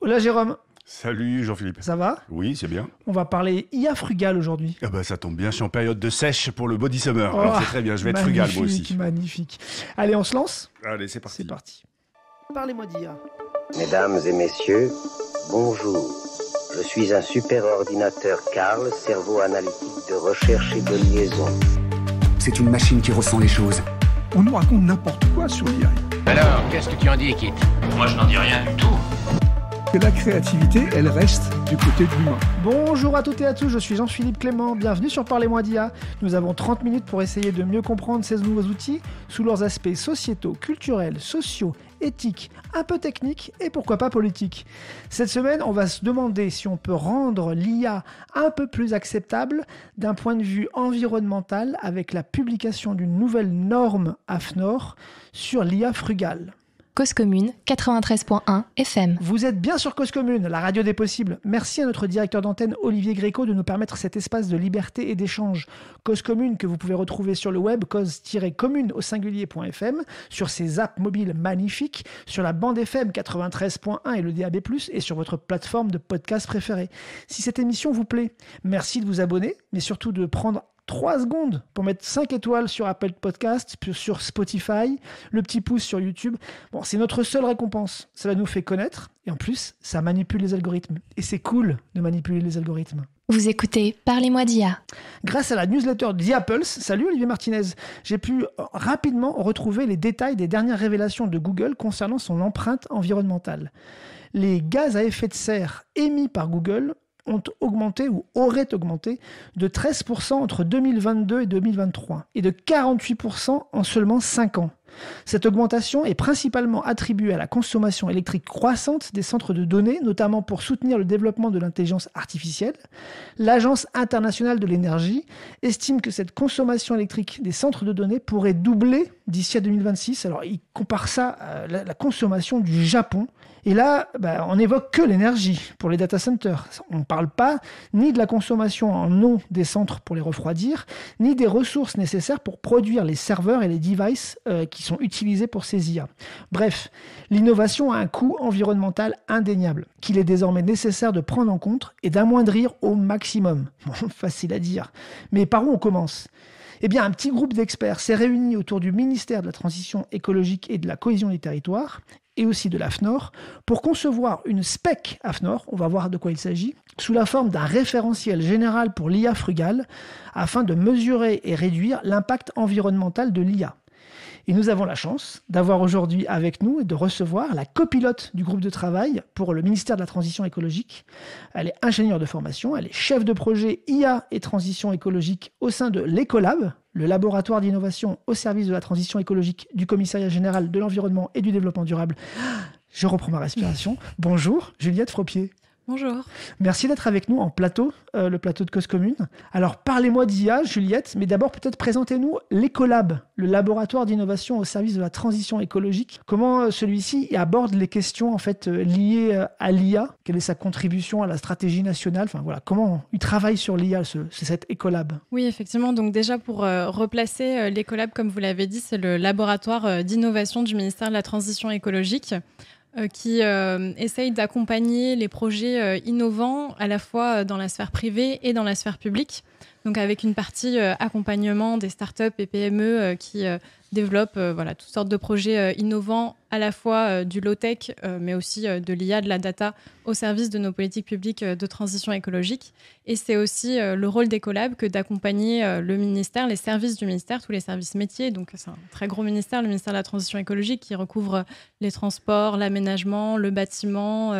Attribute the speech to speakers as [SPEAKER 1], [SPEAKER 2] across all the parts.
[SPEAKER 1] Hola Jérôme.
[SPEAKER 2] Salut Jean-Philippe.
[SPEAKER 1] Ça va ?
[SPEAKER 2] Oui, c'est bien.
[SPEAKER 1] On va parler IA frugal aujourd'hui.
[SPEAKER 2] Ah bah ça tombe bien, je suis en période de sèche pour le body summer. Alors c'est très bien, je vais être frugal moi aussi.
[SPEAKER 1] Magnifique. Allez, on se lance ?
[SPEAKER 2] Allez, c'est parti.
[SPEAKER 1] C'est parti. Parlez-moi d'IA.
[SPEAKER 3] Mesdames et messieurs, bonjour. Je suis un super ordinateur Carl, cerveau analytique de recherche et de liaison.
[SPEAKER 4] C'est une machine qui ressent les choses.
[SPEAKER 5] On nous raconte n'importe quoi sur l'IA.
[SPEAKER 6] Alors, qu'est-ce que tu en dis, Kit ?
[SPEAKER 7] Moi, je n'en dis rien du tout.
[SPEAKER 5] Que la créativité, elle reste du côté de l'humain.
[SPEAKER 1] Bonjour à toutes et à tous, je suis Jean-Philippe Clément, bienvenue sur Parlez-moi d'IA. Nous avons 30 minutes pour essayer de mieux comprendre ces nouveaux outils sous leurs aspects sociétaux, culturels, sociaux, éthiques, un peu techniques et pourquoi pas politiques. Cette semaine, on va se demander si on peut rendre l'IA un peu plus acceptable d'un point de vue environnemental avec la publication d'une nouvelle norme AFNOR sur l'IA frugale.
[SPEAKER 8] Cause Commune, 93.1 FM.
[SPEAKER 1] Vous êtes bien sur Cause Commune, la radio des possibles. Merci à notre directeur d'antenne Olivier Gréco de nous permettre cet espace de liberté et d'échange. Cause Commune que vous pouvez retrouver sur le web, cause-commune au singulier.fm, sur ses apps mobiles magnifiques, sur la bande FM 93.1 et le DAB+, et sur votre plateforme de podcast préférée. Si cette émission vous plaît, merci de vous abonner, mais surtout de prendre 3 secondes pour mettre 5 étoiles sur Apple Podcast, sur Spotify, le petit pouce sur YouTube. Bon, c'est notre seule récompense. Cela nous fait connaître et en plus, ça manipule les algorithmes. Et c'est cool de manipuler les algorithmes.
[SPEAKER 8] Vous écoutez Parlez-moi d'IA.
[SPEAKER 1] Grâce à la newsletter d'IAPulse, salut Olivier Martinez, j'ai pu rapidement retrouver les détails des dernières révélations de Google concernant son empreinte environnementale. Les gaz à effet de serre émis par Google ont augmenté ou auraient augmenté de 13% entre 2022 et 2023 et de 48% en seulement 5 ans. Cette augmentation est principalement attribuée à la consommation électrique croissante des centres de données, notamment pour soutenir le développement de l'intelligence artificielle. L'Agence internationale de l'énergie estime que cette consommation électrique des centres de données pourrait doubler d'ici à 2026. Alors, il compare ça à la consommation du Japon. Et là, on n'évoque que l'énergie pour les data centers. On ne parle pas ni de la consommation en eau des centres pour les refroidir, ni des ressources nécessaires pour produire les serveurs et les devices qui sont utilisés pour ces IA. Bref, l'innovation a un coût environnemental indéniable, qu'il est désormais nécessaire de prendre en compte et d'amoindrir au maximum. Bon, facile à dire. Mais par où on commence ? Eh bien, un petit groupe d'experts s'est réuni autour du ministère de la Transition écologique et de la cohésion des territoires et aussi de l'AFNOR, pour concevoir une spec AFNOR, on va voir de quoi il s'agit, sous la forme d'un référentiel général pour l'IA frugale, afin de mesurer et réduire l'impact environnemental de l'IA. Et nous avons la chance d'avoir aujourd'hui avec nous et de recevoir la copilote du groupe de travail pour le ministère de la Transition écologique. Elle est ingénieure de formation, elle est chef de projet IA et transition écologique au sein de l'Ecolab, le laboratoire d'innovation au service de la transition écologique du Commissariat général de l'environnement et du développement durable. Je reprends ma respiration. Bonjour, Juliette Fropier.
[SPEAKER 9] Bonjour.
[SPEAKER 1] Merci d'être avec nous en plateau, le plateau de Cause Commune. Alors, parlez-moi d'IA, Juliette, mais d'abord, peut-être présentez-nous l'Ecolab, le laboratoire d'innovation au service de la transition écologique. Comment celui-ci aborde les questions en fait liées à l'IA ? Quelle est sa contribution à la stratégie nationale ? Enfin, voilà, comment il travaille sur l'IA, cet Ecolab ?
[SPEAKER 9] Oui, effectivement. Donc déjà, pour replacer l'Ecolab, comme vous l'avez dit, c'est le laboratoire d'innovation du ministère de la Transition écologique qui essaye d'accompagner les projets innovants à la fois dans la sphère privée et dans la sphère publique. Donc avec une partie accompagnement des startups et PME qui développent toutes sortes de projets innovants, à la fois du low-tech, mais aussi de l'IA, de la data, au service de nos politiques publiques de transition écologique. Et c'est aussi le rôle d'Ecolab que d'accompagner le ministère, les services du ministère, tous les services métiers. Donc c'est un très gros ministère, le ministère de la Transition écologique, qui recouvre les transports, l'aménagement, le bâtiment,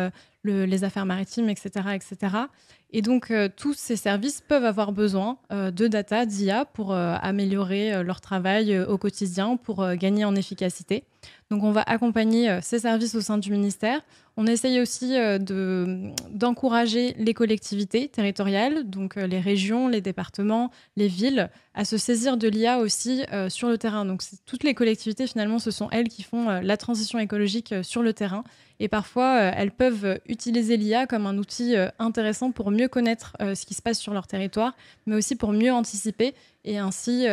[SPEAKER 9] les affaires maritimes, etc., etc. Et donc, tous ces services peuvent avoir besoin de data, d'IA pour améliorer leur travail au quotidien, pour gagner en efficacité. Donc, on va accompagner ces services au sein du ministère. On essaye aussi d'encourager les collectivités territoriales, donc les régions, les départements, les villes, à se saisir de l'IA aussi sur le terrain. Donc, toutes les collectivités, finalement, ce sont elles qui font la transition écologique sur le terrain. Et parfois, elles peuvent utiliser l'IA comme un outil intéressant pour mieux connaître ce qui se passe sur leur territoire, mais aussi pour mieux anticiper et ainsi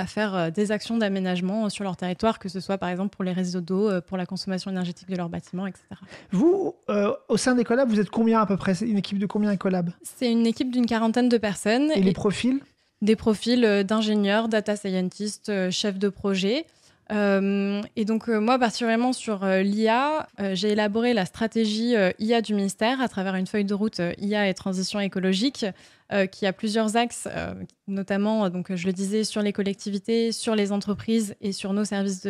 [SPEAKER 9] faire des actions d'aménagement sur leur territoire, que ce soit par exemple pour les réseaux d'eau, pour la consommation énergétique de leurs bâtiments, etc.
[SPEAKER 1] Vous, au sein d'Ecolab, vous êtes combien à peu près? C'est une équipe de combien Ecolab?
[SPEAKER 9] C'est une équipe d'une 40aine de personnes.
[SPEAKER 1] Et les profils?
[SPEAKER 9] Des profils d'ingénieurs, data scientists, chefs de projet. Et donc moi particulièrement sur l'IA, j'ai élaboré la stratégie IA du ministère à travers une feuille de route IA et transition écologique qui a plusieurs axes, notamment, donc, je le disais, sur les collectivités, sur les entreprises et sur nos services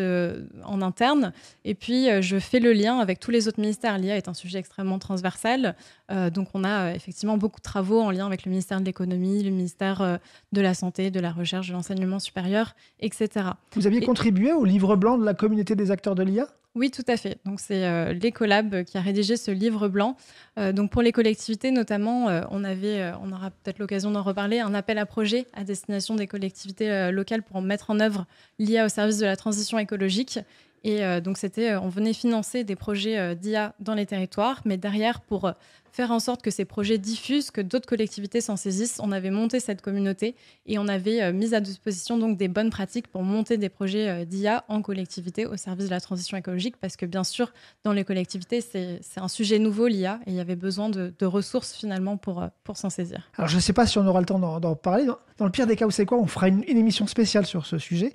[SPEAKER 9] en interne. Et puis, je fais le lien avec tous les autres ministères. L'IA est un sujet extrêmement transversal. Donc, on a effectivement beaucoup de travaux en lien avec le ministère de l'économie, le ministère de la santé, de la recherche, de l'enseignement supérieur, etc.
[SPEAKER 1] Vous aviez contribué au livre blanc de la communauté des acteurs de l'IA ?
[SPEAKER 9] Oui, tout à fait. Donc, c'est l'Ecolab qui a rédigé ce livre blanc. Donc, pour les collectivités, notamment, on aura peut-être l'occasion d'en reparler, un appel à projet à destination des collectivités locales pour mettre en œuvre l'IA au service de la transition écologique. Et donc, on venait financer des projets d'IA dans les territoires, mais derrière, pour faire en sorte que ces projets diffusent, que d'autres collectivités s'en saisissent, on avait monté cette communauté et on avait mis à disposition donc des bonnes pratiques pour monter des projets d'IA en collectivité au service de la transition écologique, parce que bien sûr, dans les collectivités, c'est un sujet nouveau, l'IA, et il y avait besoin de ressources finalement pour s'en saisir.
[SPEAKER 1] Alors, je ne sais pas si on aura le temps d'en parler. Dans le pire des cas, vous savez quoi, on fera une émission spéciale sur ce sujet.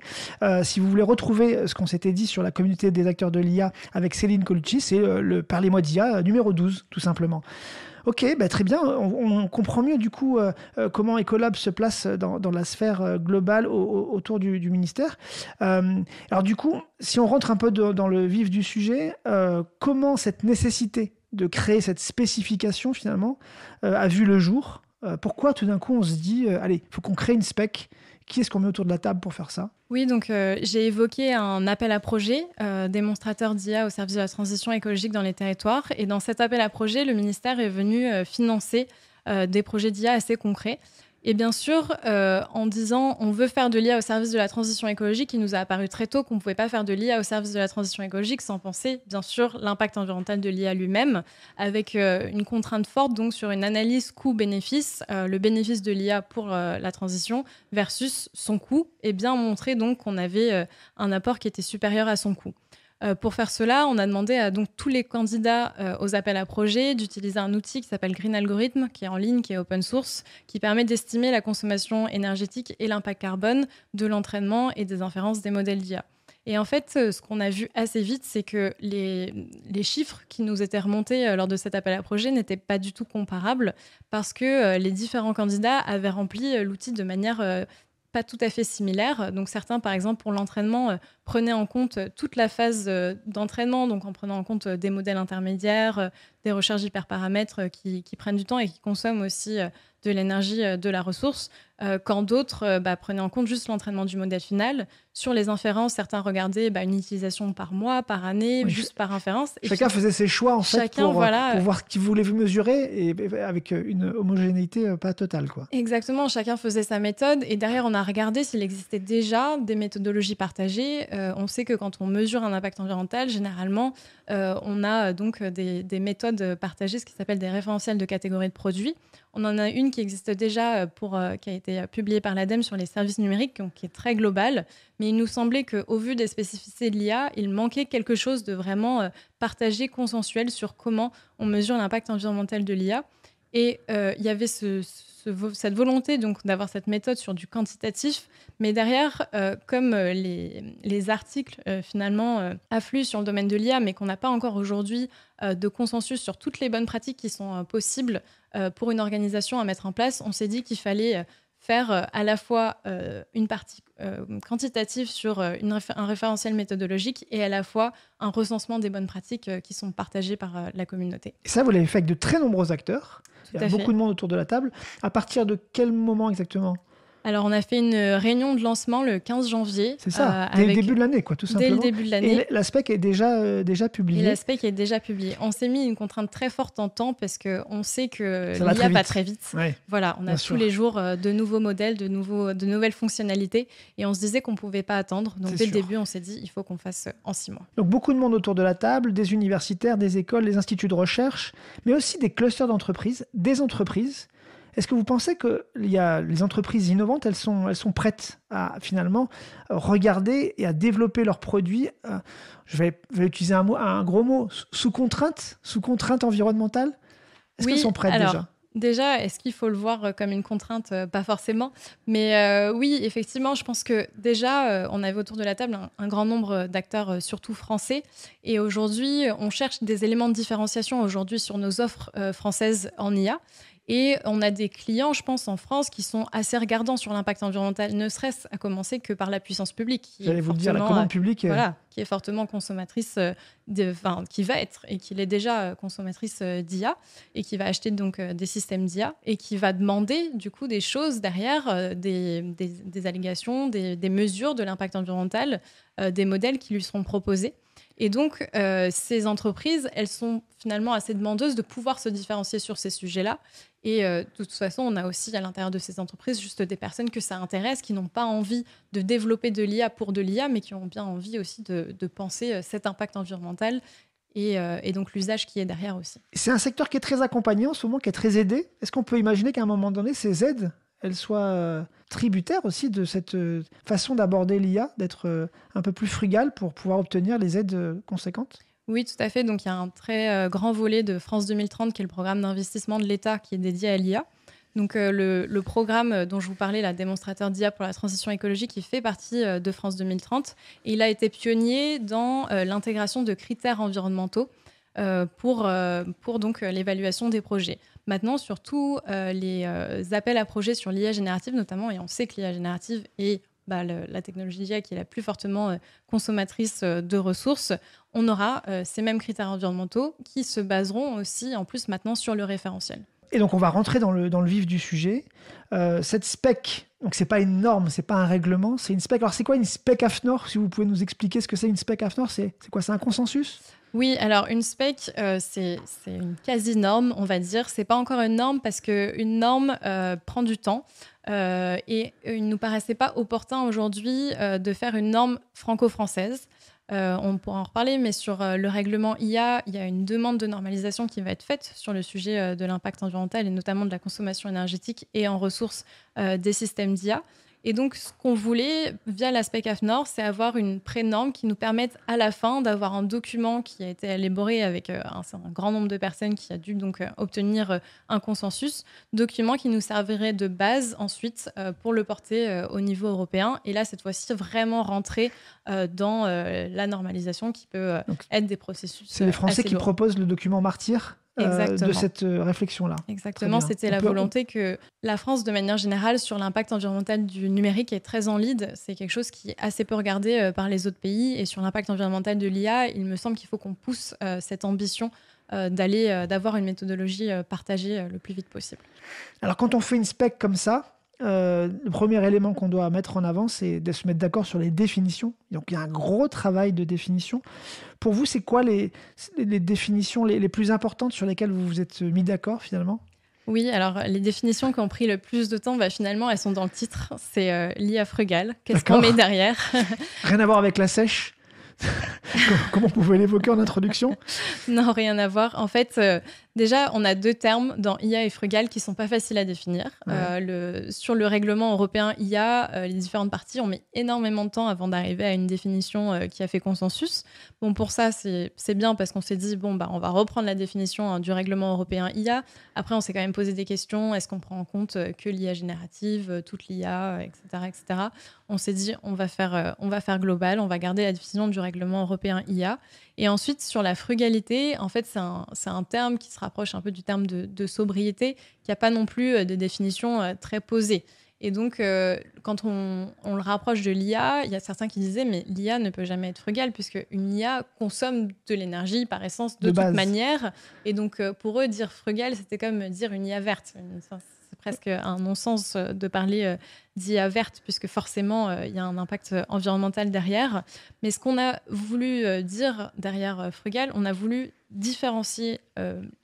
[SPEAKER 1] Si vous voulez retrouver ce qu'on s'était dit sur la communauté des acteurs de l'IA avec Céline Colucci, c'est le Parlez-moi d'IA numéro 12, tout simplement. Ok, très bien. On comprend mieux du coup comment Ecolab se place dans la sphère globale autour du ministère. Alors du coup, si on rentre un peu dans le vif du sujet, comment cette nécessité de créer cette spécification finalement a vu le jour? Pourquoi tout d'un coup on se dit allez, il faut qu'on crée une spec? Qui est-ce qu'on met autour de la table pour faire ça?
[SPEAKER 9] Oui, donc j'ai évoqué un appel à projet démonstrateur d'IA au service de la transition écologique dans les territoires. Et dans cet appel à projet, le ministère est venu financer des projets d'IA assez concrets. Et bien sûr, en disant on veut faire de l'IA au service de la transition écologique, il nous a apparu très tôt qu'on ne pouvait pas faire de l'IA au service de la transition écologique sans penser, bien sûr, l'impact environnemental de l'IA lui-même, avec une contrainte forte donc sur une analyse coût-bénéfice, le bénéfice de l'IA pour la transition versus son coût, et bien montrer donc qu'on avait un apport qui était supérieur à son coût. Pour faire cela, on a demandé à donc, tous les candidats aux appels à projets d'utiliser un outil qui s'appelle Green Algorithm, qui est en ligne, qui est open source, qui permet d'estimer la consommation énergétique et l'impact carbone de l'entraînement et des inférences des modèles d'IA. Et en fait, ce qu'on a vu assez vite, c'est que les chiffres qui nous étaient remontés lors de cet appel à projet n'étaient pas du tout comparables parce que les différents candidats avaient rempli l'outil de manière pas tout à fait similaire. Donc certains, par exemple, pour l'entraînement, prenaient en compte toute la phase d'entraînement, donc en prenant en compte des modèles intermédiaires, des recherches d'hyperparamètres qui prennent du temps et qui consomment aussi de l'énergie de la ressource, quand d'autres prenaient en compte juste l'entraînement du modèle final. Sur les inférences, certains regardaient une utilisation par mois, par année, oui, juste par inférence. Et
[SPEAKER 1] chacun faisait ses choix en fait pour voir ce qu'il voulait mesurer et avec une homogénéité pas totale, quoi.
[SPEAKER 9] Exactement, chacun faisait sa méthode et derrière on a regardé s'il existait déjà des méthodologies partagées. On sait que quand on mesure un impact environnemental, généralement on a donc des méthodes partagées, ce qui s'appelle des référentiels de catégories de produits. On en a une qui existe déjà qui a été publiée par l'ADEME sur les services numériques, donc, qui est très globale. Mais il nous semblait qu'au vu des spécificités de l'IA, il manquait quelque chose de vraiment partagé, consensuel sur comment on mesure l'impact environnemental de l'IA. Et il y avait cette volonté donc, d'avoir cette méthode sur du quantitatif. Mais derrière, comme les articles finalement affluent sur le domaine de l'IA, mais qu'on n'a pas encore aujourd'hui de consensus sur toutes les bonnes pratiques qui sont possibles pour une organisation à mettre en place, on s'est dit qu'il fallait faire à la fois une partie quantitative sur un référentiel méthodologique et à la fois un recensement des bonnes pratiques qui sont partagées par la communauté.
[SPEAKER 1] Et ça, vous l'avez fait avec de très nombreux acteurs. Il y a beaucoup de monde autour de la table. À partir de quel moment exactement ?
[SPEAKER 9] Alors, on a fait une réunion de lancement le 15 janvier.
[SPEAKER 1] C'est ça, dès le début de l'année, quoi, tout simplement.
[SPEAKER 9] Dès le début de l'année.
[SPEAKER 1] Et la spec est déjà publiée.
[SPEAKER 9] Et la spec est déjà publiée. On s'est mis une contrainte très forte en temps parce qu'on sait que
[SPEAKER 1] ça
[SPEAKER 9] l'IA va très vite.
[SPEAKER 1] Ouais,
[SPEAKER 9] voilà, on a tous les jours de nouveaux modèles, de nouvelles fonctionnalités. Et on se disait qu'on ne pouvait pas attendre. Donc, dès le début, on s'est dit il faut qu'on fasse en 6 mois.
[SPEAKER 1] Donc, beaucoup de monde autour de la table, des universitaires, des écoles, des instituts de recherche, mais aussi des clusters d'entreprises, des entreprises. Est-ce que vous pensez que les entreprises innovantes, elles sont prêtes à finalement regarder et à développer leurs produits, je vais utiliser un gros mot, sous contrainte environnementale? Est-ce qu'elles sont prêtes déjà ?
[SPEAKER 9] Déjà, est-ce qu'il faut le voir comme une contrainte ? Pas forcément. Mais oui, effectivement, je pense que déjà, on avait autour de la table un grand nombre d'acteurs, surtout français. Et aujourd'hui, on cherche des éléments de différenciation aujourd'hui sur nos offres françaises en IA. Et on a des clients, je pense, en France qui sont assez regardants sur l'impact environnemental, ne serait-ce à commencer que par la puissance publique.
[SPEAKER 1] J'allais vous le dire, la commande publique.
[SPEAKER 9] Voilà, qui est fortement consommatrice, qui va être et qui l'est déjà consommatrice d'IA et qui va acheter donc des systèmes d'IA et qui va demander du coup des choses derrière, des allégations, des mesures de l'impact environnemental, des modèles qui lui seront proposés. Et donc, ces entreprises, elles sont finalement assez demandeuses de pouvoir se différencier sur ces sujets-là. Et de toute façon, on a aussi à l'intérieur de ces entreprises juste des personnes que ça intéresse, qui n'ont pas envie de développer de l'IA pour de l'IA, mais qui ont bien envie aussi de penser cet impact environnemental et donc l'usage qui est derrière aussi.
[SPEAKER 1] C'est un secteur qui est très accompagné en ce moment, qui est très aidé. Est-ce qu'on peut imaginer qu'à un moment donné, ces aides, elles soient tributaires aussi de cette façon d'aborder l'IA, d'être un peu plus frugal pour pouvoir obtenir les aides conséquentes ?
[SPEAKER 9] Oui, tout à fait. Donc, il y a un très grand volet de France 2030, qui est le programme d'investissement de l'État, qui est dédié à l'IA. Donc, le programme dont je vous parlais, la démonstrateur d'IA pour la transition écologique, il fait partie de France 2030. Et il a été pionnier dans l'intégration de critères environnementaux pour donc l'évaluation des projets. Maintenant, surtout les appels à projets sur l'IA générative notamment, et on sait que l'IA générative est la technologie d'IA qui est la plus fortement consommatrice de ressources, on aura ces mêmes critères environnementaux qui se baseront aussi en plus maintenant sur le référentiel.
[SPEAKER 1] Et donc on va rentrer dans le vif du sujet. Cette spec, donc c'est pas une norme, c'est pas un règlement, c'est une spec. Alors c'est quoi une spec AFNOR ? Si vous pouvez nous expliquer ce que c'est une spec AFNOR, c'est quoi ? C'est un consensus ?
[SPEAKER 9] Oui, alors une spec, c'est une quasi-norme, on va dire. C'est pas encore une norme parce qu'une norme prend du temps et il ne nous paraissait pas opportun aujourd'hui de faire une norme franco-française. On pourra en reparler, mais sur le règlement IA, il y a une demande de normalisation qui va être faite sur le sujet de l'impact environnemental et notamment de la consommation énergétique et en ressources des systèmes d'IA. Et donc, ce qu'on voulait, via la spec AFNOR, c'est avoir une pré-norme qui nous permette à la fin d'avoir un document qui a été élaboré avec un grand nombre de personnes qui a dû donc obtenir un consensus, document qui nous servirait de base ensuite pour le porter au niveau européen. Et là, cette fois-ci, vraiment rentrer dans la normalisation qui peut être des processus.
[SPEAKER 1] C'est les Français qui proposent le document Martyr de cette réflexion-là.
[SPEAKER 9] Exactement, c'était la volonté que la France, de manière générale, sur l'impact environnemental du numérique est très en lead. C'est quelque chose qui est assez peu regardé par les autres pays. Et sur l'impact environnemental de l'IA, il me semble qu'il faut qu'on pousse cette ambition d'avoir une méthodologie partagée le plus vite possible.
[SPEAKER 1] Alors, quand on fait une spec comme ça, le premier élément qu'on doit mettre en avant, c'est de se mettre d'accord sur les définitions. Donc, il y a un gros travail de définition. Pour vous, c'est quoi les définitions les plus importantes sur lesquelles vous vous êtes mis d'accord, finalement ?
[SPEAKER 9] Oui, alors les définitions qui ont pris le plus de temps, finalement, elles sont dans le titre. C'est l'IA frugale. Qu'est-ce qu'on met derrière ?
[SPEAKER 1] Rien à voir avec la sèche. Comment vous pouvez l'évoquer en introduction ?
[SPEAKER 9] Non, rien à voir. En fait, déjà, on a 2 termes dans IA et frugal qui ne sont pas faciles à définir. Ouais. Sur le règlement européen IA, les différentes parties ont mis énormément de temps avant d'arriver à une définition qui a fait consensus. Bon, pour ça, c'est bien parce qu'on s'est dit, on va reprendre la définition du règlement européen IA. Après, on s'est quand même posé des questions. Est-ce qu'on prend en compte que l'IA générative, toute l'IA, etc., etc. On s'est dit, on va faire global, on va garder la définition du règlement européen IA. Et ensuite, sur la frugalité, en fait, c'est un terme qui se rapproche un peu du terme de sobriété, qui n'a pas non plus de définition très posée. Et donc, quand on le rapproche de l'IA, il y a certains qui disaient, mais l'IA ne peut jamais être frugale, puisque une IA consomme de l'énergie par essence de toute manière. Et donc, pour eux, dire frugale, c'était comme dire une IA verte. presque un non-sens de parler d'IA verte, puisque forcément, il y a un impact environnemental derrière. Mais ce qu'on a voulu dire derrière Frugal, on a voulu différencier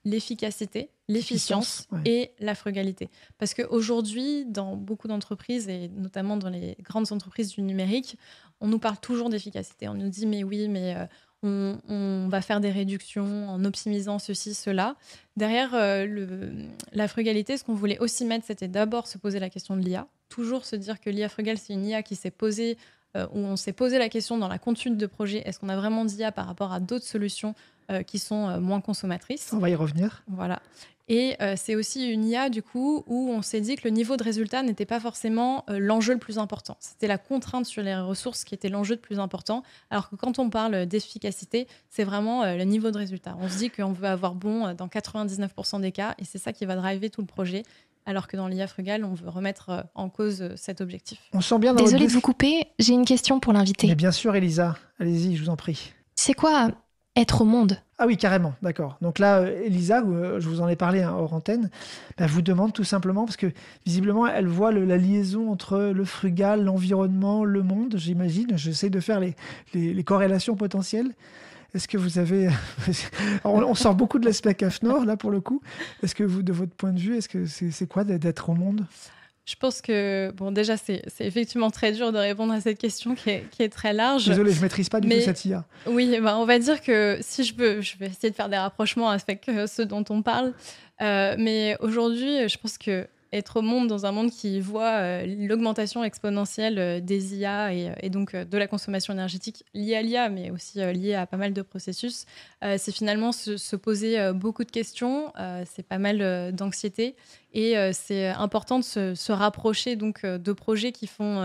[SPEAKER 9] l'efficacité, l'efficience et la frugalité. Parce qu'aujourd'hui, dans beaucoup d'entreprises, et notamment dans les grandes entreprises du numérique, on nous parle toujours d'efficacité. On nous dit, mais oui, mais on va faire des réductions en optimisant ceci, cela. Derrière la frugalité, ce qu'on voulait aussi mettre, c'était d'abord se poser la question de l'IA. Toujours se dire que l'IA frugale, c'est une IA qui s'est posée, où on s'est posé la question dans la conduite de projet, est-ce qu'on a vraiment d'IA par rapport à d'autres solutions qui sont moins consommatrices.
[SPEAKER 1] On va y revenir.
[SPEAKER 9] Voilà. Et c'est aussi une IA, du coup, où on s'est dit que le niveau de résultat n'était pas forcément l'enjeu le plus important. C'était la contrainte sur les ressources qui était l'enjeu le plus important, alors que quand on parle d'efficacité, c'est vraiment le niveau de résultat. On se dit qu'on veut avoir bon dans 99% des cas, et c'est ça qui va driver tout le projet, alors que dans l'IA frugale, on veut remettre en cause cet objectif.
[SPEAKER 1] On sent bien dans
[SPEAKER 8] Désolée de vous couper, j'ai une question pour l'invité.
[SPEAKER 1] Mais bien sûr, Elisa. Allez-y, je vous en prie.
[SPEAKER 8] C'est quoi être au monde ?
[SPEAKER 1] Ah oui, carrément, d'accord. Donc là, Elisa, je vous en ai parlé hors antenne, vous demande tout simplement, parce que visiblement, elle voit la liaison entre le frugal, l'environnement, le monde, j'imagine. J'essaie de faire les corrélations potentielles. Est-ce que vous avez... on sort beaucoup de l'aspect CAFNOR, là, pour le coup. Est-ce que vous, de votre point de vue, est-ce que c'est quoi d'être au monde ?
[SPEAKER 9] Je pense que, bon, déjà, c'est effectivement très dur de répondre à cette question qui est très large.
[SPEAKER 1] Désolée, je ne maîtrise pas du tout cette IA.
[SPEAKER 9] Oui, on va dire que si je peux, je vais essayer de faire des rapprochements avec ce dont on parle. Mais aujourd'hui, je pense que être au monde, dans un monde qui voit l'augmentation exponentielle des IA et donc de la consommation énergétique liée à l'IA, mais aussi liée à pas mal de processus, c'est finalement se poser beaucoup de questions, c'est pas mal d'anxiété, et c'est important de se rapprocher donc, de projets qui font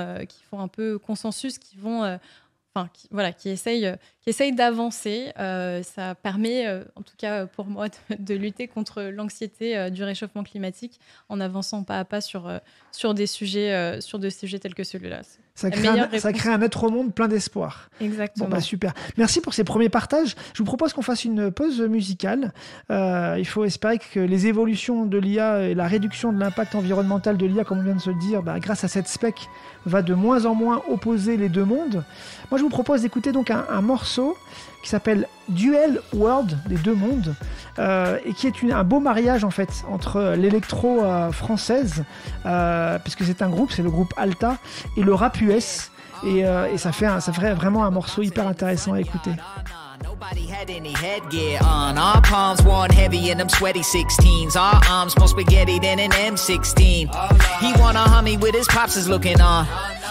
[SPEAKER 9] un peu consensus, qui essayent d'avancer. Ça permet, en tout cas pour moi, de lutter contre l'anxiété du réchauffement climatique en avançant pas à pas sur des sujets tels que celui-là.
[SPEAKER 1] Ça crée un être au monde plein d'espoir.
[SPEAKER 9] Exactement.
[SPEAKER 1] Bon, super. Merci pour ces premiers partages. Je vous propose qu'on fasse une pause musicale. Il faut espérer que les évolutions de l'IA et la réduction de l'impact environnemental de l'IA, comme on vient de se le dire, grâce à cette spec, va de moins en moins opposer les deux mondes. Moi, je vous propose d'écouter donc un morceau qui s'appelle Duel World, les deux mondes, et qui est un beau mariage en fait entre l'électro française, puisque c'est le groupe Alta, et le rap US, et ça ferait vraiment un morceau hyper intéressant à écouter.
[SPEAKER 7] Nobody had any headgear on. Our palms worn heavy in them sweaty 16s. Our arms more spaghetti than an M16. He wanna hummy with his pops is looking on.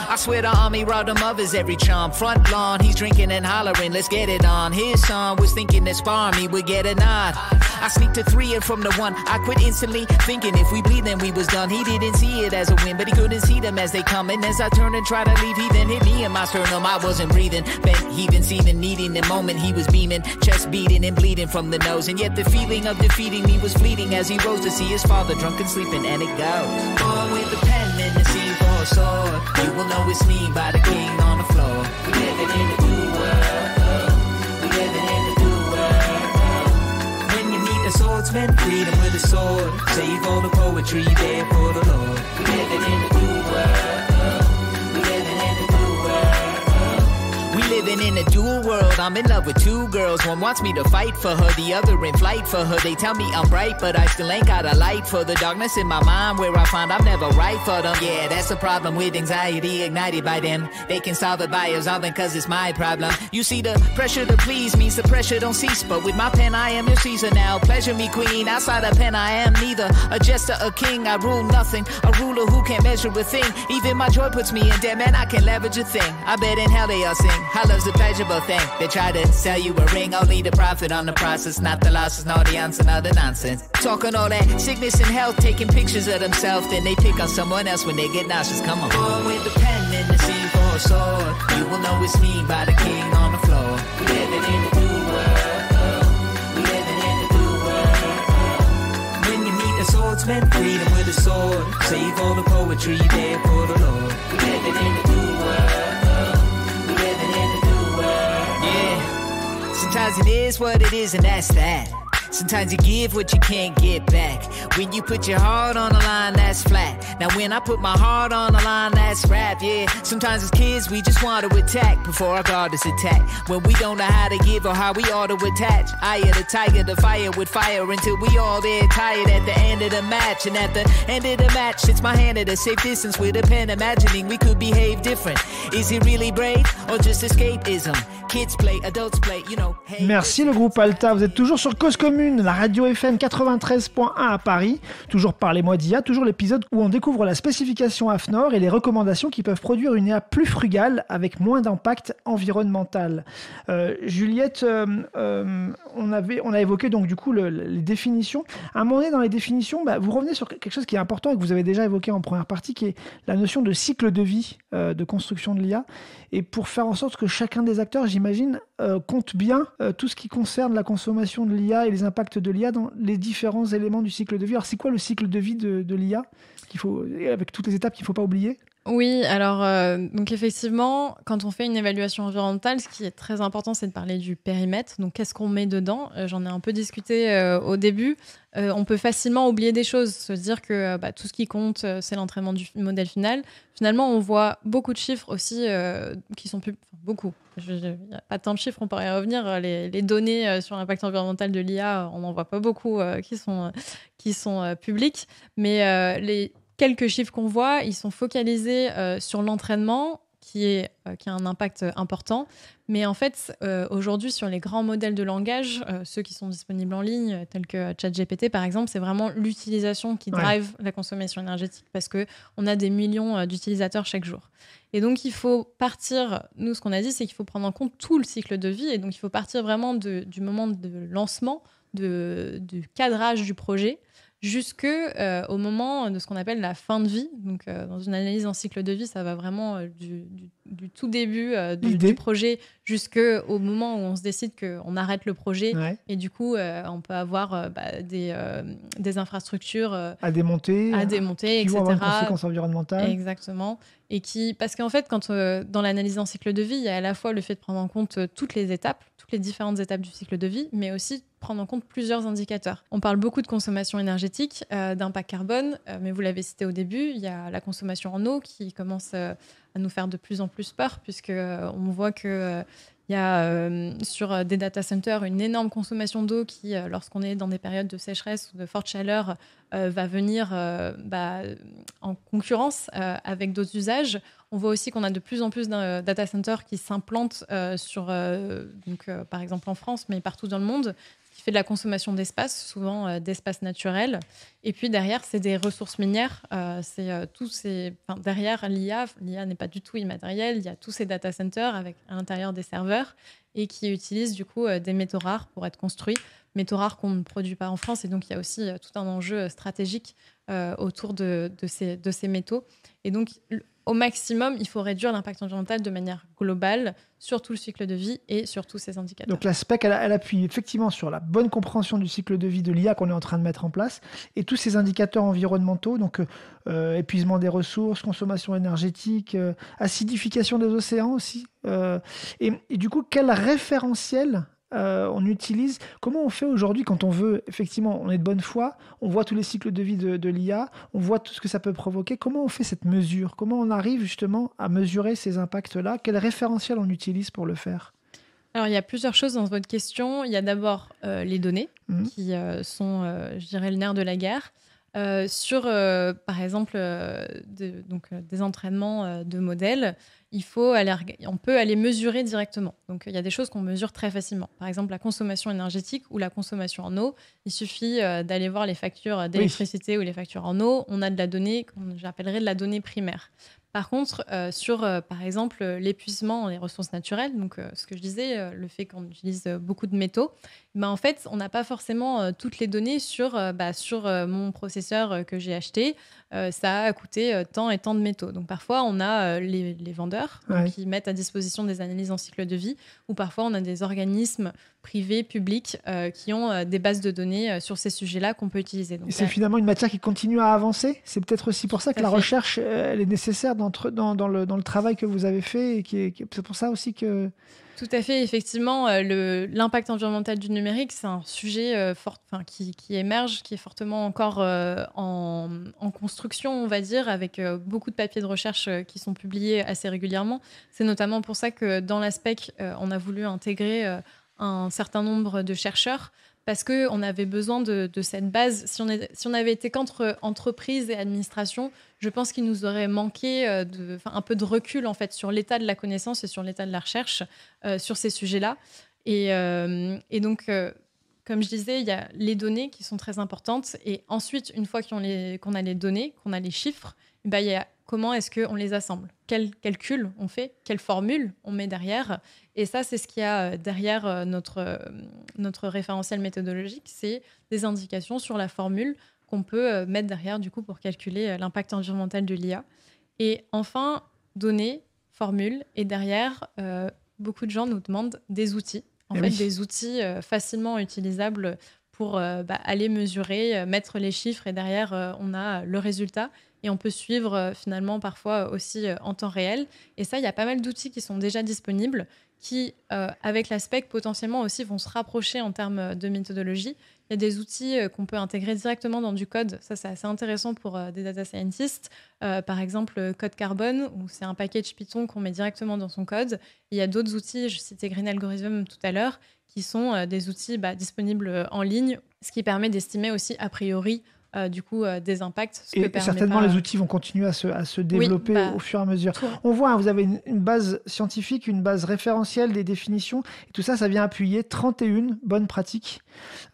[SPEAKER 7] I swear the army robbed him of his every charm. Front lawn, he's drinking and hollering, let's get it on. His son was thinking that spar me would get a nod. I sneaked a 3 and from the 1 I quit instantly, thinking if we bleed then we was done. He didn't see it as a win, but he couldn't see them as they come. And as I turned and tried to leave, he then hit me in my sternum. I wasn't breathing, bent, heaving, seething, needing the moment he was beaming, chest beating and bleeding from the nose. And yet the feeling of defeating me was fleeting as he rose to see his father drunk and sleeping. And it goes on with the pen and the scene for a sword. You will know it's me by the king on the floor. We living in the new world. We living in the new world. When you meet the swordsman, freedom with a sword. Save all the poetry there for the Lord. We living in the new world. We living in the new world. We living in a dual world. I'm in love with two girls. One wants me to fight for her, the other in flight for her. They tell me I'm bright, but I still ain't got a light for the darkness in my mind, where I find I'm never right for them. Yeah, that's the problem with anxiety ignited by them. They can solve it by absolving, cause it's my problem. You see, the pressure to please means the pressure don't cease, but with my pen I am your Caesar now. Pleasure me queen, outside a pen I am neither a jester, a king. I rule nothing, a ruler who can't measure a thing. Even my joy puts me in debt, man, I can leverage a thing. I bet in hell they all sing, I love's a pleasurable thing. They try to sell you a ring, only the profit on the process, not the losses, no the answer, no the nonsense. Talking all that sickness and health, taking pictures of themselves, then they pick on someone else when they get nauseous. Come on. Born with the pen and the scene for a sword. You will know it's me by the king on the floor. We living in the new world. We living in the new world. When you meet the swordsman, freedom with a sword. Save all the poetry there for the Lord. We living in the new world. We living in the new world. Yeah. Sometimes it is what it is and that's that. Sometimes you give what you can't get back. When you put your heart on the line, that's flat. Now when I put my heart on the line, that's rap, yeah. Sometimes as kids, we just want to attack before our guard is attacked. When we don't know how to give or how we ought to attach. Eye of the tiger, the fire with fire until we all there tired at the end of the match. And at the end of the match, it's my hand at a safe distance with a pen, imagining we could behave different. Is it really brave or just escapism? Kids play, adults play, you know. Hey.
[SPEAKER 1] Merci le groupe Alta, vous êtes toujours sur Cause Commune, la radio FM 93.1 à Paris. Toujours Parlez-moi d'IA, toujours l'épisode où on découvre la spécification AFNOR et les recommandations qui peuvent produire une IA plus frugale avec moins d'impact environnemental. Juliette, on a évoqué donc du coup les définitions. À un moment donné dans les définitions, vous revenez sur quelque chose qui est important et que vous avez déjà évoqué en première partie, qui est la notion de cycle de vie de construction de l'IA. Et pour faire en sorte que chacun des acteurs, j'imagine, compte bien tout ce qui concerne la consommation de l'IA et les impacts de l'IA dans les différents éléments du cycle de vie. Alors, c'est quoi le cycle de vie de l'IA avec toutes les étapes qu'il ne faut pas oublier ?
[SPEAKER 9] Oui, alors donc effectivement, quand on fait une évaluation environnementale, ce qui est très important, c'est de parler du périmètre. Donc, qu'est-ce qu'on met dedans ? J'en ai un peu discuté au début. On peut facilement oublier des choses, se dire que tout ce qui compte, c'est l'entraînement du modèle final. Finalement, on voit beaucoup de chiffres aussi qui sont beaucoup. Il n'y a pas tant de chiffres, on pourrait y revenir. Les données sur l'impact environnemental de l'IA, on n'en voit pas beaucoup qui sont publiques. Mais les quelques chiffres qu'on voit, ils sont focalisés sur l'entraînement qui a un impact important. Mais en fait, aujourd'hui, sur les grands modèles de langage, ceux qui sont disponibles en ligne, tels que ChatGPT, par exemple, c'est vraiment l'utilisation qui drive la consommation énergétique parce qu'on a des millions d'utilisateurs chaque jour. Et donc, il faut partir... Nous, ce qu'on a dit, c'est qu'il faut prendre en compte tout le cycle de vie. Et donc, il faut partir vraiment du moment de lancement, du cadrage du projet, jusqu'au moment de ce qu'on appelle la fin de vie. Donc, dans une analyse en cycle de vie, ça va vraiment du tout début du projet jusqu'au moment où on se décide qu'on arrête le projet. Ouais. Et du coup, on peut avoir des infrastructures à démonter,
[SPEAKER 1] qui
[SPEAKER 9] etc.
[SPEAKER 1] vont avoir une conséquence environnementale.
[SPEAKER 9] Exactement. Et parce qu'en fait, dans l'analyse en cycle de vie, il y a à la fois le fait de prendre en compte toutes les différentes étapes du cycle de vie, mais aussi prendre en compte plusieurs indicateurs. On parle beaucoup de consommation énergétique, d'impact carbone, mais vous l'avez cité au début, il y a la consommation en eau qui commence à nous faire de plus en plus peur, puisqu'on voit qu'il y a sur des data centers une énorme consommation d'eau qui, lorsqu'on est dans des périodes de sécheresse ou de forte chaleur, va venir en concurrence avec d'autres usages. On voit aussi qu'on a de plus en plus de data centers qui s'implantent par exemple en France, mais partout dans le monde, qui fait de la consommation d'espace, souvent d'espace naturel. Et puis derrière, c'est des ressources minières. Derrière l'IA n'est pas du tout immatérielle. Il y a tous ces data centers avec à l'intérieur des serveurs et qui utilisent du coup des métaux rares pour être construits. Métaux rares qu'on ne produit pas en France. Et donc, il y a aussi tout un enjeu stratégique autour de ces métaux. Et donc, au maximum, il faut réduire l'impact environnemental de manière globale sur tout le cycle de vie et sur tous ces indicateurs.
[SPEAKER 1] Donc la SPEC, elle appuie effectivement sur la bonne compréhension du cycle de vie de l'IA qu'on est en train de mettre en place et tous ces indicateurs environnementaux, donc épuisement des ressources, consommation énergétique, acidification des océans aussi. Et du coup, quel référentiel on utilise? Comment on fait aujourd'hui quand on veut, effectivement, on est de bonne foi, on voit tous les cycles de vie de l'IA, on voit tout ce que ça peut provoquer. Comment on fait cette mesure? Comment on arrive justement à mesurer ces impacts-là? Quel référentiel on utilise pour le faire?
[SPEAKER 9] Alors, il y a plusieurs choses dans votre question. Il y a d'abord les données qui sont, je dirais, le nerf de la guerre. Sur, par exemple, des entraînements de modèles, on peut aller mesurer directement. Donc, il y a des choses qu'on mesure très facilement. Par exemple, la consommation énergétique ou la consommation en eau. Il suffit d'aller voir les factures d'électricité ou les factures en eau. On a de la donnée, j'appellerais de la donnée primaire. Par contre, sur, par exemple, l'épuisement des ressources naturelles, donc ce que je disais, le fait qu'on utilise beaucoup de métaux, en fait, on n'a pas forcément toutes les données sur mon processeur que j'ai acheté. Ça a coûté tant et tant de métaux. Donc, parfois, on a les vendeurs qui mettent à disposition des analyses en cycle de vie, ou parfois, on a des organismes privés, publics, qui ont des bases de données sur ces sujets-là qu'on peut utiliser. Donc,
[SPEAKER 1] et c'est finalement une matière qui continue à avancer. C'est peut-être aussi pour ça que la recherche, elle est nécessaire dans le travail que vous avez fait. Et c'est pour ça aussi que...
[SPEAKER 9] Tout à fait, effectivement, l'impact environnemental du numérique, c'est un sujet qui émerge, qui est fortement encore en construction, on va dire, avec beaucoup de papiers de recherche qui sont publiés assez régulièrement. C'est notamment pour ça que dans la SPEC, on a voulu intégrer un certain nombre de chercheurs, parce qu'on avait besoin de cette base. Si on avait été qu'entre entreprises et administration, je pense qu'il nous aurait manqué un peu de recul en fait, sur l'état de la connaissance et sur l'état de la recherche sur ces sujets-là. Et donc, comme je disais, il y a les données qui sont très importantes. Et ensuite, une fois qu'on a les données, qu'on a les chiffres, il y a comment est-ce qu'on les assemble, quel calcul on fait, quelle formule on met derrière. Et ça, c'est ce qu'il y a derrière notre référentiel méthodologique, c'est des indications sur la formule qu'on peut mettre derrière du coup, pour calculer l'impact environnemental de l'IA. Et enfin, données, formules, et derrière, beaucoup de gens nous demandent des outils. Des outils facilement utilisables pour aller mesurer, mettre les chiffres, et derrière, on a le résultat. Et on peut suivre finalement parfois aussi en temps réel. Et ça, il y a pas mal d'outils qui sont déjà disponibles qui, avec la SPEC, potentiellement aussi vont se rapprocher en termes de méthodologie. Il y a des outils qu'on peut intégrer directement dans du code. Ça, c'est assez intéressant pour des data scientists. Par exemple, Code Carbone, où c'est un package Python qu'on met directement dans son code. Il y a d'autres outils, je citais Green Algorithm tout à l'heure, qui sont des outils disponibles en ligne, ce qui permet d'estimer aussi a priori des impacts.
[SPEAKER 1] Et certainement, les outils vont continuer à se développer au fur et à mesure. On voit, vous avez une base scientifique, une base référentielle des définitions, et tout ça, ça vient appuyer 31 bonnes pratiques.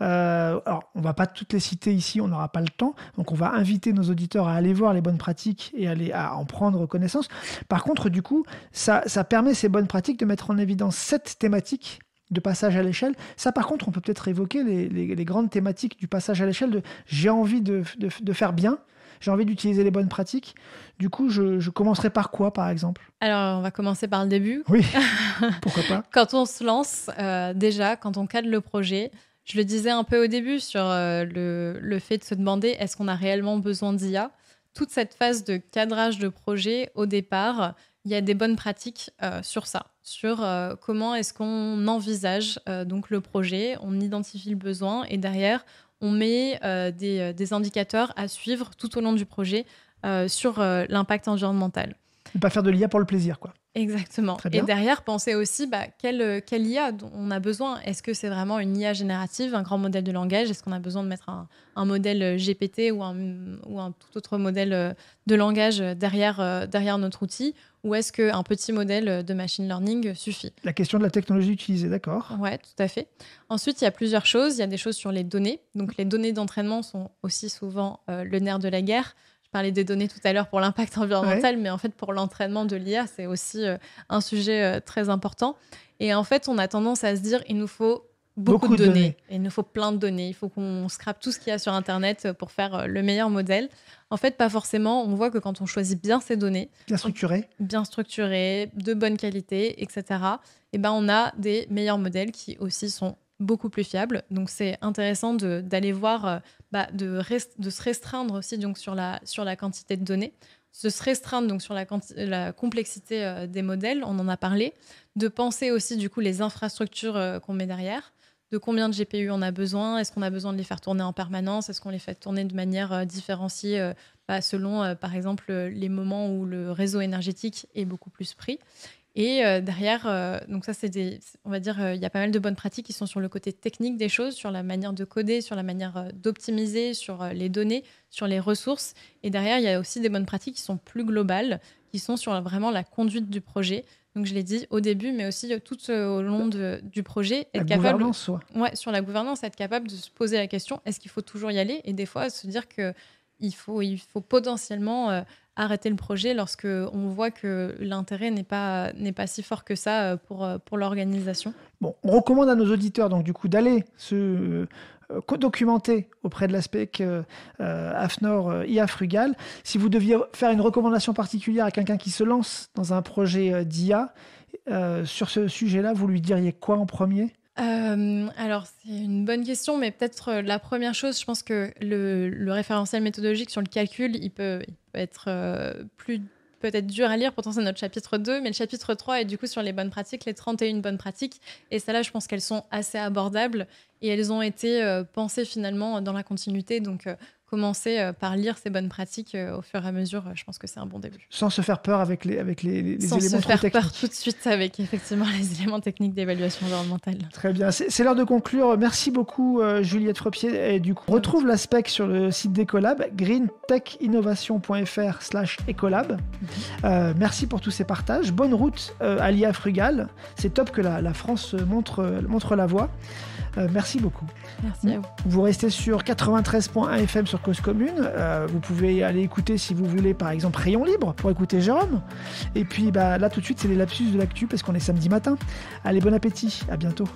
[SPEAKER 1] Alors, on ne va pas toutes les citer ici, on n'aura pas le temps, donc on va inviter nos auditeurs à aller voir les bonnes pratiques et à en prendre connaissance. Par contre, du coup, ça permet ces bonnes pratiques de mettre en évidence 7 thématiques de passage à l'échelle. Ça, par contre, on peut peut-être évoquer les grandes thématiques du passage à l'échelle de j'ai envie de faire bien, j'ai envie d'utiliser les bonnes pratiques. Du coup, je commencerai par quoi, par exemple ?
[SPEAKER 9] Alors, on va commencer par le début.
[SPEAKER 1] Oui, pourquoi pas.
[SPEAKER 9] Quand on se lance, déjà, quand on cadre le projet, je le disais un peu au début sur le fait de se demander est-ce qu'on a réellement besoin d'IA ? Toute cette phase de cadrage de projet, au départ, il y a des bonnes pratiques sur ça, sur comment est-ce qu'on envisage donc le projet, on identifie le besoin et derrière, on met des indicateurs à suivre tout au long du projet sur l'impact environnemental.
[SPEAKER 1] Ne pas faire de l'IA pour le plaisir, quoi.
[SPEAKER 9] Exactement. Et derrière, penser aussi quelle IA on a besoin. Est-ce que c'est vraiment une IA générative, un grand modèle de langage ? Est-ce qu'on a besoin de mettre un modèle GPT ou un tout autre modèle de langage derrière notre outil ? Ou est-ce qu'un petit modèle de machine learning suffit ?
[SPEAKER 1] La question de la technologie utilisée, d'accord.
[SPEAKER 9] Oui, tout à fait. Ensuite, il y a plusieurs choses. Il y a des choses sur les données. Donc, les données d'entraînement sont aussi souvent le nerf de la guerre. Je parlais des données tout à l'heure pour l'impact environnemental, mais en fait, pour l'entraînement de l'IA, c'est aussi un sujet très important. Et en fait, on a tendance à se dire il nous faut beaucoup de données. Et il nous faut plein de données. Il faut qu'on scrape tout ce qu'il y a sur Internet pour faire le meilleur modèle. En fait, pas forcément. On voit que quand on choisit bien ces données, bien structurées, de bonne qualité, etc., on a des meilleurs modèles qui aussi sont beaucoup plus fiables. Donc, c'est intéressant d'aller voir, de se restreindre aussi donc, sur la quantité de données, de se restreindre donc, sur la complexité des modèles, on en a parlé, de penser aussi du coup les infrastructures qu'on met derrière, de combien de GPU on a besoin, est-ce qu'on a besoin de les faire tourner en permanence, est-ce qu'on les fait tourner de manière différenciée selon, par exemple, les moments où le réseau énergétique est beaucoup plus pris. Et derrière, donc ça, on va dire, il y a pas mal de bonnes pratiques qui sont sur le côté technique des choses, sur la manière de coder, sur la manière d'optimiser, sur les données, sur les ressources. Et derrière, il y a aussi des bonnes pratiques qui sont plus globales, qui sont sur vraiment la conduite du projet. Donc, je l'ai dit au début, mais aussi tout au long du projet.
[SPEAKER 1] Gouvernance,
[SPEAKER 9] ouais, sur la gouvernance, être capable de se poser la question, est-ce qu'il faut toujours y aller ? Et des fois, se dire qu'il faut potentiellement arrêter le projet lorsque on voit que l'intérêt n'est pas si fort que ça pour l'organisation.
[SPEAKER 1] Bon, on recommande à nos auditeurs donc du coup d'aller se documenter auprès de la SPEC AFNOR IA Frugal. Si vous deviez faire une recommandation particulière à quelqu'un qui se lance dans un projet d'IA sur ce sujet-là, vous lui diriez quoi en premier ?
[SPEAKER 9] Alors, c'est une bonne question, mais peut-être la première chose, je pense que le référentiel méthodologique sur le calcul, il peut être peut-être dur à lire, pourtant c'est notre chapitre 2, mais le chapitre 3 est du coup sur les bonnes pratiques, les 31 bonnes pratiques, et celles-là, je pense qu'elles sont assez abordables, et elles ont été pensées finalement dans la continuité, donc commencer par lire ces bonnes pratiques au fur et à mesure, je pense que c'est un bon début.
[SPEAKER 1] Sans se faire peur avec les éléments trop techniques.
[SPEAKER 9] Sans se faire peur tout de suite avec effectivement les éléments techniques d'évaluation environnementale.
[SPEAKER 1] Très bien, c'est l'heure de conclure. Merci beaucoup Juliette Frepied. Et du coup, on retrouve la spec sur le site d'Ecolab, greentechinnovation.fr/Ecolab. Merci pour tous ces partages. Bonne route à l'IA Frugal. C'est top que la France montre la voie. Merci beaucoup.
[SPEAKER 9] Merci à vous.
[SPEAKER 1] Vous restez sur 93.1 FM sur Cause Commune. Vous pouvez aller écouter, si vous voulez, par exemple, Rayon Libre pour écouter Jérôme. Et puis là, tout de suite, c'est les lapsus de l'actu parce qu'on est samedi matin. Allez, bon appétit. À bientôt.